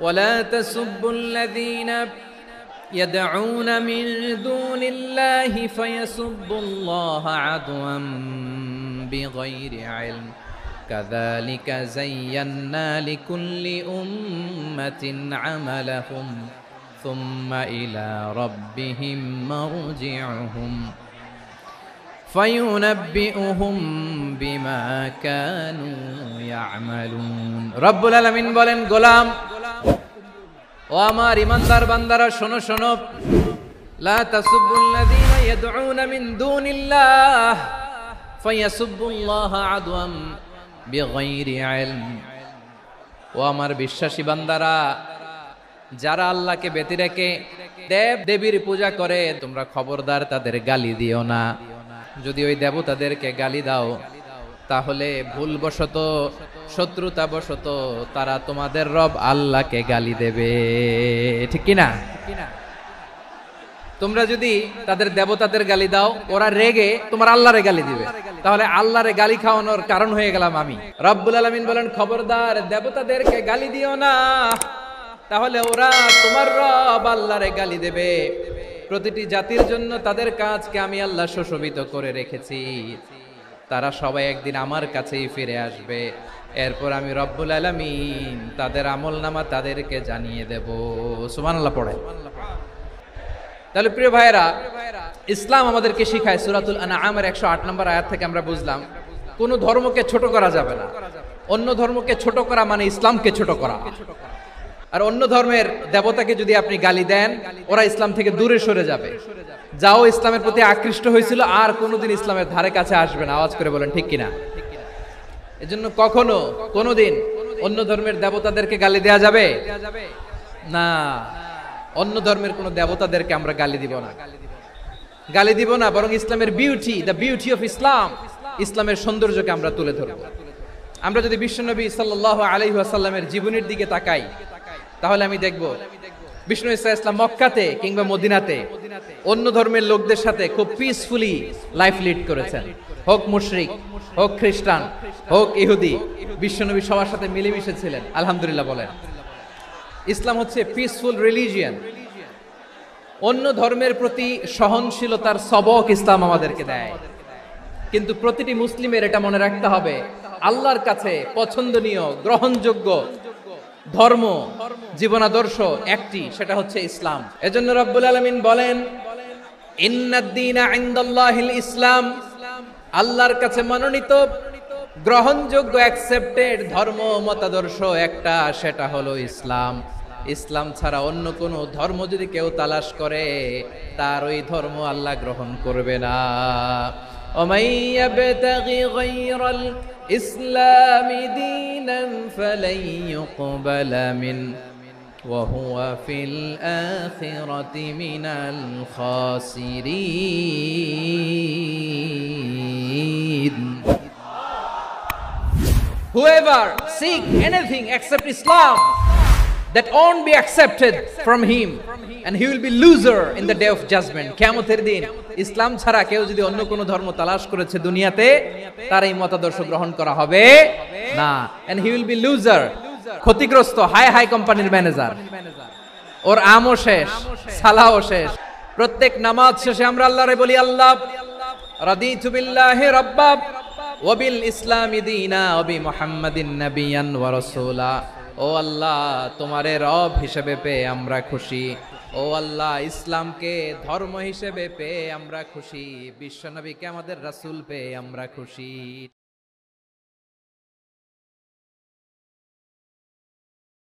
ওয়ালা তাসুব্বুল্লাযীনা يدعون من دون الله فيسبوا الله عدوا بغير علم كذلك زينا لكل أمة عملهم ثم إلى ربهم مرجعهم فينبئهم بما كانوا يعملون رب العالمين বলেন গোলাম ও আমার ইমানদার বান্দারা শোনো শোনো লা তাসুবুল্লাযীনা ইয়াদউনা মিন দুনিল্লাহ ফায়াসুবুল্লাহা আদওয়াম বিগাইরি ইলম। ও আমার বিশ্বাসী বান্দারা, যারা আল্লাহকে ব্যতি রেখে দেব দেবীর পূজা করে তোমরা খবরদার তাদের গালি দিও না। যদি ওই দেবতাদেরকে গালি দাও তাহলে ভুলবশত শত্রুতাবশত তারা তোমাদের রব আল্লাহকে গালি দেবে, ঠিক কিনা? তোমরা যদি তাদের দেবতাদের গালি দাও ওরা রেগে তোমার আল্লাহরে গালি দিবে, তাহলে আল্লাহরে গালি খাওয়ানোর কারণ হয়ে গেলাম আমি। রব্বুল আলামিন বলেন খবরদার দেবতাদেরকে গালি দিও না, তাহলে ওরা তোমার রব আল্লাহরে গালি দেবে। প্রতিটি জাতির জন্য তাদের কাজকে আমি আল্লাহ সুশোভিত করে রেখেছি, তারা সবাই একদিন আমার কাছেই ফিরে আসবে। এরপর আমি রব্বুল আলামিন তাদের আমলনামা তাদেরকে জানিয়ে দেব। সুবহানাল্লাহ পড়ে। তাহলে প্রিয় ভাইরা, ইসলাম আমাদেরকে শিখায়, সূরাতুল আনআমের 108 নম্বর আয়াত থেকে আমরা বুঝলাম কোন ধর্মকে ছোট করা যাবে না। অন্য ধর্মকে ছোট করা মানে ইসলামকে ছোট করা। আর অন্য ধর্মের দেবতাকে যদি আপনি গালি দেন ওরা ইসলাম থেকে দূরে সরে যাবে। যাও ইসলামের প্রতি আকৃষ্ট হয়েছিল আর কোনোদিন ইসলামের ধারে কাছে আসবে না। আওয়াজ করে বলেন ঠিক কিনা? এজন্য কখনো কোনোদিন অন্য ধর্মের দেবতাদেরকে গালি দেয়া যাবে না। অন্য ধর্মের কোন দেবতাদেরকে আমরা গালি দিব না, বরং ইসলামের beauty, the beauty of Islam, ইসলামের সৌন্দর্যকে আমরা তুলে ধরব। আমরা যদি বিশ্বনবী সাল্লাল্লাহু আলাইহি ওয়াসাল্লামের জীবনের দিকে তাকাই তাহলে আমি দেখব বিষ্ণু ইসলাম মক্কাতে কিংবা মদিনাতে অন্য ধর্মের লোকদের সাথে খুব পিসফুলি লাইফ লিড করেছেন। হোক মুশরিক, হোক খ্রিস্টান, হোক ইহুদি, বিশ্বনবী সবার সাথে মিলেমিশে ছিলেন। আলহামদুলিল্লাহ বলেন। ইসলাম হচ্ছে পিসফুল রিলিজিয়ন। অন্য ধর্মের প্রতি সহনশীলতার সবক ইসলাম আমাদেরকে দেয়। কিন্তু প্রতিটি মুসলিমের এটা মনে রাখতে হবে, আল্লাহর কাছে পছন্দনীয় গ্রহণযোগ্য ধর্ম, জীবনাদর্শ একটি, সেটা হচ্ছে ইসলাম। এজন্য রব্বুল আলামিন বলেন ইন্নাদ-দীনা ইনদাল্লাহিল ইসলাম, আল্লাহর কাছে মনোনীত গ্রহণযোগ্য অ্যাকসেপ্টেড ধর্ম মতাদর্শ একটা, সেটা হলো ইসলাম। ইসলাম ছাড়া অন্য কোন ধর্ম যদি কেউ তালাশ করে তার ওই ধর্ম আল্লাহ গ্রহণ করবে না। ومن يبتغي غير الإسلام دينا فلن يقبل منه وهو في الآخرة من الخاسرين. Whoever seek anything except Islam, that won't be accepted from him and he will be loser in the day of judgment. কিয়ামতের দিন ইসলাম ছাড়া কেউ যদি অন্য কোন ধর্ম তালাশ করেছে দুনিয়াতে, তার এই মতাদর্শ গ্রহণ করা হবে না। and he will be loser, ক্ষতিগ্রস্ত, হাই কোম্পানির ম্যানেজার। ওর আমও শেষ, সালাও শেষ। প্রত্যেক নামাজ শেষে আমরা আল্লাহরে বলি, আল্লাহ রাদিতু বিল্লাহি রাব্বা ওয়া বিল ইসলামি দীনা ওয়া বি মুহাম্মাদিন নাবিয়ান ওয়া রাসূলা। ও আল্লাহ, তোমারে রব হিসেবে পেয়ে আমরা খুশি। ও আল্লাহ, ইসলামকে ধর্ম হিসেবে পেয়ে আমরা খুশি। বিশ্বনবীকে আমাদের রাসূল পেয়ে আমরা খুশি।